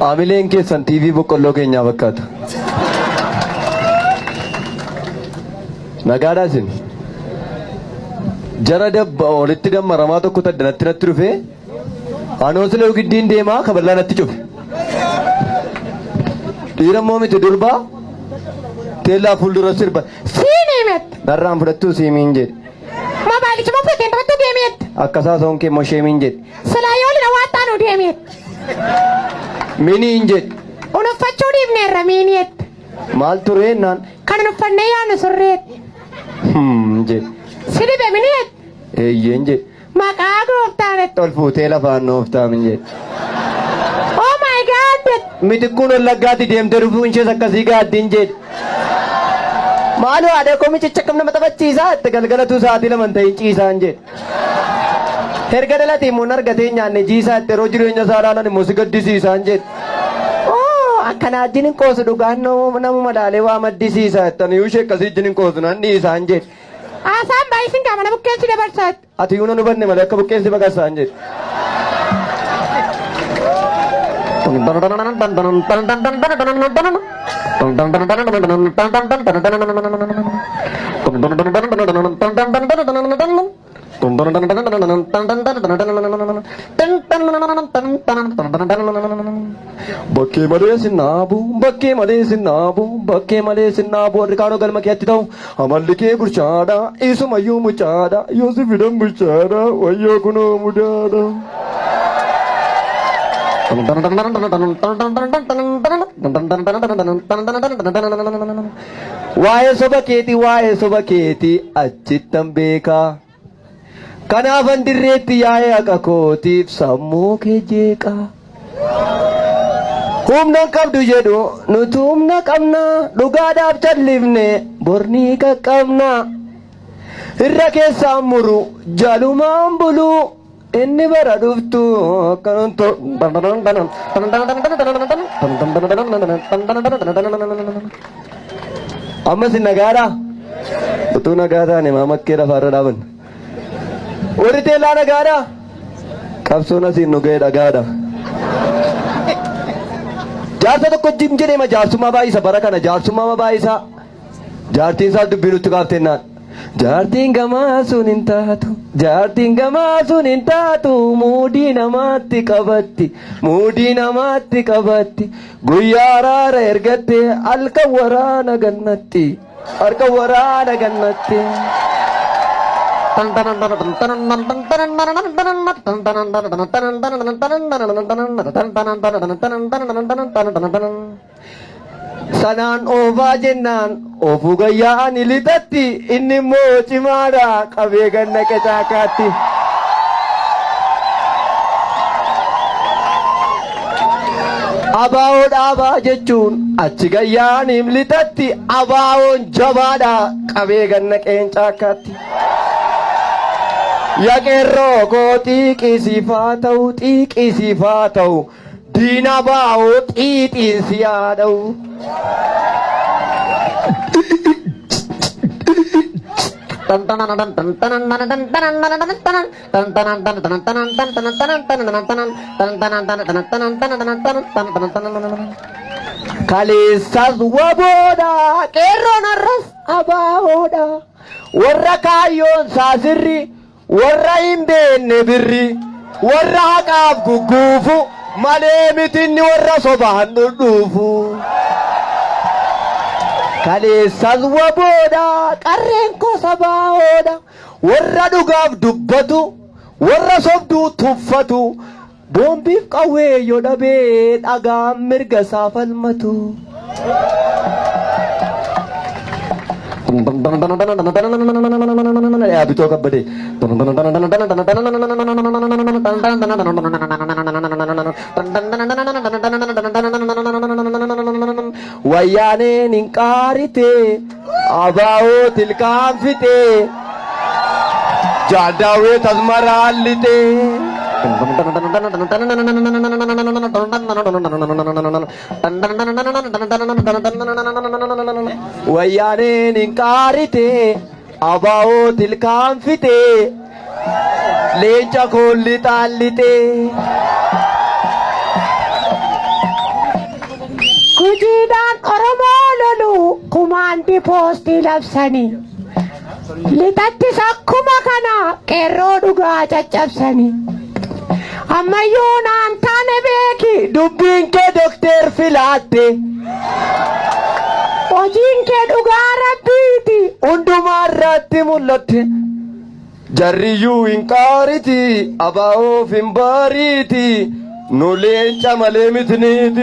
Amileen keessan TV boqqolloo keenyaa fakkaata. Nagaadhaa isin. Jara dabba walitti dammaramaa tokko taddanatti natti dhufee anoosilee giddiin deemaa kaballaa natti cufe. Dhiira immoo miti durbaa teellaa fuuldura sirba. Siinimet. Narraan fudhattuu siimiin jedhe. Mabaalicha moo fudhateen taphattuu deemeet. Akkasaa soon kee mosheemiin jedhe. Salaayoolina waattaanuu deemeet. Miniin jedhe. Unuffachuu dhiifneerra miiniyeet. Maal tureennaan. Kan unuffannee yaanu surreet. Jedhe. Sidibe miniyeet. Eeyyeen jedhe. Maqaa gooftaanet. Ol fuutee lafaan nooftaamin jedhe. Oh my God. Mitikkuun wallaggaatti deemtee dhufuun ishees akkasii gaaddiin jedhe. Maaloo haadha koo michicha kam nama taphachiisaa itti galgalatu sa'aatii laman ta'in ciisaan jedhe. Erga dhalatii immoo argatee nyaanne jiisaa itti yeroo jireenya isaa ilaalan immoo si gaddisiisaan jedhe. Akkana ajjin hin qoosu dhugaan nama madaalee waa maddisiisaa itti yoo ishee akkasii ajjin hin qoosu nan dhiisaan jedhe. Asaan baay'isin qaama buqqeensi dabarsaat. Ati yoo nan hubanne malee akka buqqeensi baqasaan jedhe. Bakkee malee sinnaabu, bakkee malee sinnaabu, bakkee malee sinnaabu. Harkaanoo galma keetti ta'u amalli kee gurchaadha, isumayyuu mucaadha, yoo si fidan bulchaadha, wayyoo kunoo mudaadha. Waa'ee soba keetii achittan beekaa. Kanaafan dirreetti yaa'ee haqa kootiif sammuu kee jeeqaa. Humna qabdu jedhu nuti humna qabna dhugaadhaaf callifne bornii qaqqabna. Irra keessaan muru jalumaan bulu inni bara dhuftu ammas nagaadha. Utuu nagaa taane maamakkee lafaarra dhaaban. Warri teellaa nagaadha. Qabsoon asiin nu ga'e dhagaadha. Jaarsa tokko jim jedhema jaarsummaa baay'isa bara kana jaarsummaa baay'isa. Jaartiin isaas dubbii nutti kaaftennaan. Jaartiin gamaa sun hin taatu, jaartiin gamaa sun hin taatu, muudii namaatti qabatti, muudii namaatti qabatti. Guyyaa araara ergatte halkan waraana gannatti, halkan waraana gannatti. Sanaan oofaa jennaan oofuu gayyaan lixatti inni immoo cimaadha qabee ganna qacaakaatti. Abaa'oo dhaabaa jechuun achi gayyaan lixatti abaa'oon jabaadha qabee ganna qeencaakaatti. Yaqeerroo koo xiiqisiifaa ta'u diina baa'oo xiixiin si yaada'u. Kaleessas waboodha qeerroon arras abaa'oodha warra kaayyoon saasirri warra hin beenne birri warra haqaaf gugguufu malee mitinni warra sobaan dhudhuufu. Kaleessas waboodha qarreen koo sabaa'oodha warra dhugaaf dubbatu warra sobduu tuffatu boombiif qawwee yoo dhabee dhagaan mirga isaa falmatu. Abitoo kabbadee. Wayyaaneen hin qaarite abaa'oo tilkaanfite jaadaawee tasmaraallite. Wayyaaneen hin qaarite abaa'oo tilkaanfite leenca koolli xaallite. postiidhaan Oromoo lolu kumaandi postii labsanii. Litattis akkuma kana qeerroo dhugaa caccabsanii. Ammayyuu naan taane beeki dubbiin kee dokteer filaatte hojiin kee dhugaa rabbiiti hundumaa irratti mul'atte jarriyyuu hin qaariti abaa'oof hin baariiti nu leenca malee mitiniiti.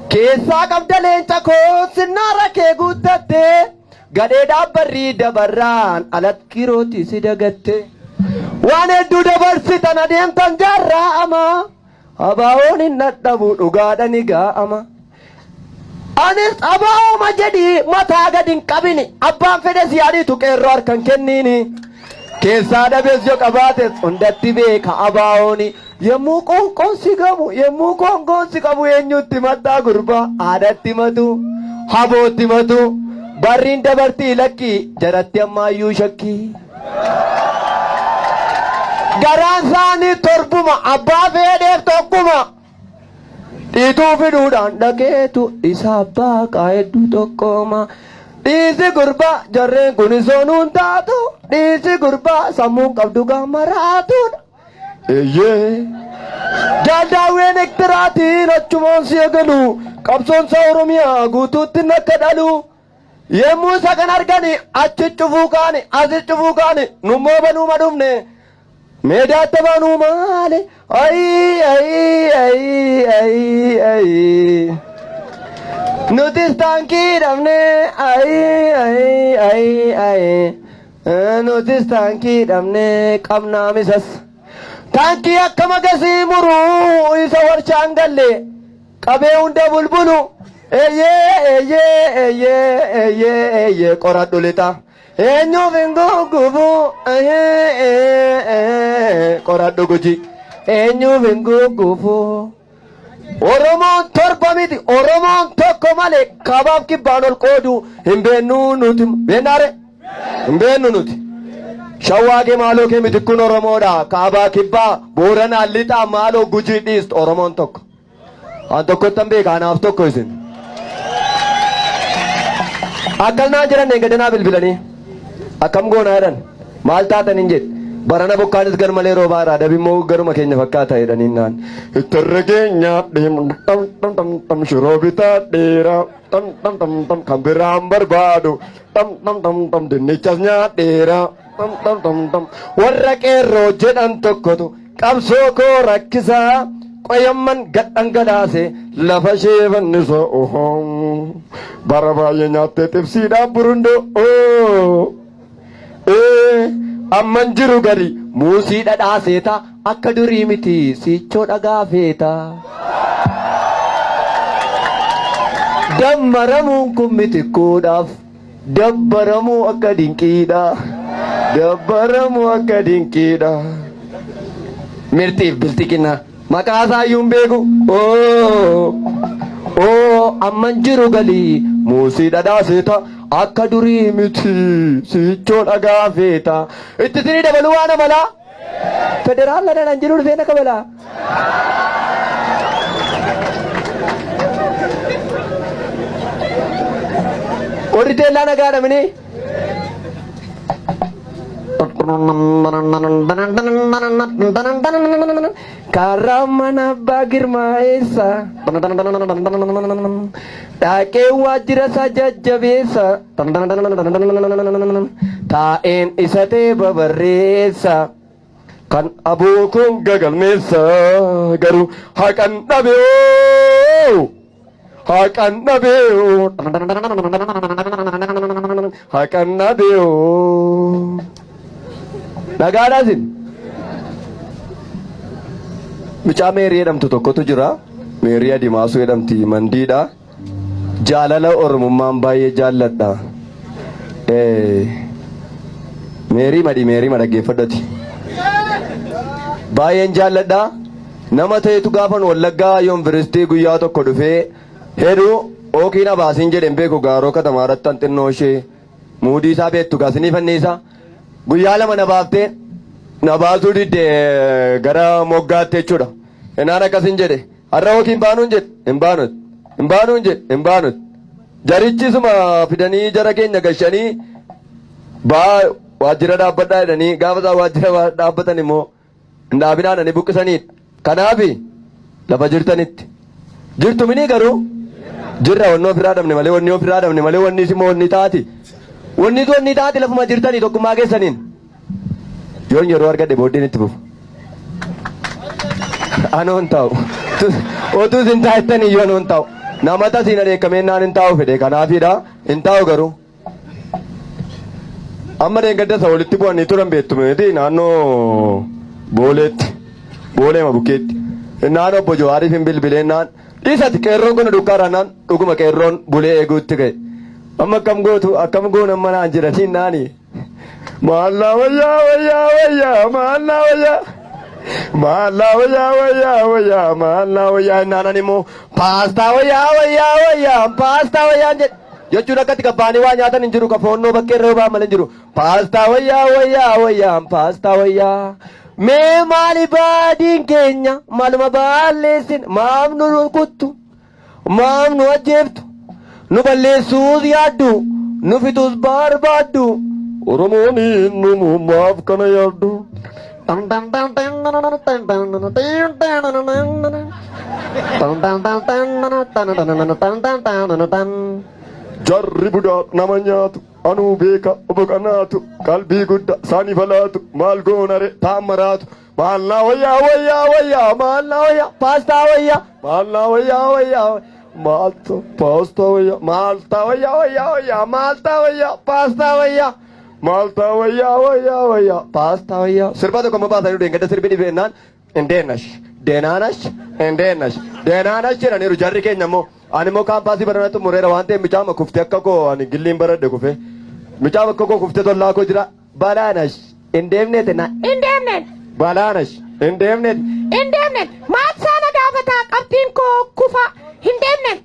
Keessaa qabda leenca koo sinnaara kee guuttatte gadhee dhaabbarrii dabarraan alatti kirooti si dagatte waan hedduu dabarsitan adeemtan jaarraa'ama abaa'oon hin dadhabu dhugaadhani gaa'ama. Anis abaa'ooma jedhii mataa gad hin qabini abbaan fedhe siyaadhiitu qeerroo harkan kenniini keessaa dhabees yoo qabaates hundatti beeka abaa'ooni yemmuu qoonqoon si gamu yemmuu qoonqoon si qabu eenyutti maddaa gurbaa aadatti matu habootti matu barriin dabartii lakki jaratti ammaayyuu shakkii garaan isaanii torbuma abbaa fedheef tokkuma dhiituu fiduudhaan dhageetu isa abbaa qaa'edduu tokkoma dhiisi gurbaa jarreen kun isoonuun taatu dhiisi gurbaa sammuun qabdu gammaraatuudha eeyyee jaaldaawween ektiraatiin achumaan si eegalu qabsoonsa oromiyaa guutuutti nakka dhalu yemmuu isa kan argani achi cufuu kaani asi cufuu kaani nummoo banuu madumne meedaatti banuu maali nutis taankii dhabne nutis taankii dhabne qabnaa misas taankii akka magasii muruu isa warshaan galle qabee hunda bulbulu eeyyee qoradhu lixa eenyuuf hin gugubu qoradhu guji eenyuuf hin gugubu. Oromoon torba miti Oromoon tokko malee kabaaf kibbaan ol qoodu hin beennu nuti beennaare hin beennu nuti shawwaagee maaloo kee miti kun Oromoodha kaabaa kibbaa booranaa lixaa maaloo gujii dhiist Oromoon tokko an tokkottan beeka anaaf tokko isin akkanaa jiran eeggadanaa bilbilanii akkam goonaa jedhan maal taatan hin jedhe barana bokkaanis gar malee roobaa irraa dabimmoo garuma keenya fakkaata jedhaniin naan ittarra keenya tam shiroo bitaa dheeraa tam kan biraan barbaadu tam dinnichas nyaadheeraa tam warra qeerroo jedhan tokkotu qabsoo koo rakkisaa qoyamman gadhangalaase lafa ishee fannisa bara baay'ee nyaattee xibsiidhaan burundoo amman jiru gadi muusii dhadhaaseeta akka durii miti siichoo dhagaafeeta dammaramuun kun miti kuudhaaf dabbaramuu akka dinqiidha dabbaramuu akka dinqiidha mirtiif biltiqina maqaa isaayyuu hin beeku amman jiru galii muusii dhadhaaseeta akka durii miti siichoo dhagaafeeta itti sinii dabaluu waan amalaa federaala dhanan jiru dhufeen akka balaa warri teellaa nagaa dhamini karamana bagirmaesa taake wajira sajajabesa taen isate babaresa kan abukun gagalmesa garu hakan nabeo hakan nabeo nagaadhaasin mucaa meerii jedhamtu tokkotu jira meerii adimaasuu jedhamti mandiidha jaalala oromummaan baay'ee jaalladha meerii dhaggeeffadhati baay'een jaalladha nama ta'etu gaafan wallaggaa yuunivarsiitii guyyaa tokko dhufee heduu ookiin abaasiin jedhen beeku gaaroo katamaarratti hanxinnoo ishee muudii isaa beektu gaasanii fanniisa guyyaa lama na baaftee na baasuu didde gara moggaatti jechuudha. Innaan akkasin jedhe har'a yookiin baanuun jedhe hin baanut hin baanuun jedhe hin baanut jarichisuma fidanii jara keenya gashanii baa waajjira dhaabbadhaa jedhanii gaafa isaa waajjira dhaabbatan immoo hin dhaabinaadhanii buqqisaniidha. Kanaafi lafa jirtanitti jirtu minii garuu jirra wanni ofirraa dhabne malee wanni ofirraa dhabne malee wanni immoo wanni taati wanni taati lafuma jirtanii tokkummaa keessaniin yoon yeroo argadhe booddeen itti fufu. Anoon ta'u otuu sin taa'ettanii yoo anoon ta'u namata siin adeekamee naan hin taa'u fedhe kanaafidha hin taa'u garuu. Amma deeggadda isa walitti bu'anii turan beektumeti naannoo booleetti booleema bukkeetti naan obbo Jawaariif hin bilbileennaan dhiisatti qeerroon kun dukkaarannaan dhuguma qeerroon bulee eeguutti ga'e. Amma akkam gootu akkam goon amma naan jedhaniin naani maallaa wayyaa maallaa wayyaa. Maallaa wayyaa naanan immoo paastaa wayyaa paastaa wayyaa jechuun akkatti kabbaanii waa nyaatan hin jiru ka foonnoo bakkee irra ba'an malee hin jiru paastaa wayyaa paastaa wayyaa mee maali baadiin keenya maaluma balleessin maaf nu kuttu maaf nu ajjeeftu nu balleessuus yaaddu nu fixuus barbaaddu Oromoon nu maaf kana yaaddu. Jarri budaa nama nyaatu anuu beeka boqanaatu qalbii gudda saanii falaatu maal goonare taammaraatu maallaa wayyaa maallaa wayyaa paastaa wayyaa maallaa wayyaa maalta paastaa wayyaa maalta wayyaa maalta wayyaa paastaa wayyaa. Malta wayyaa paastaa wayyaa sirba tokko amma baasanii deengada sirbi dhibeenaan indeenash deenaanash jedhaniiru jarri keenya immoo ani immoo kaampaasii baranatti mureera waan ta'eef micaama kuftee akka koo ani gilliin baradhe kufe micaama akka koo kuftee tollaa koo jira balaanash indeemneete na Indeemnen. balaanash indeemneet Maal saana gaafataa qabxiin koo kufa hindeemnen.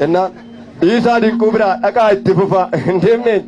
innaan dhiisaa dinquu biraa dhaqaa itti fufa indeemneet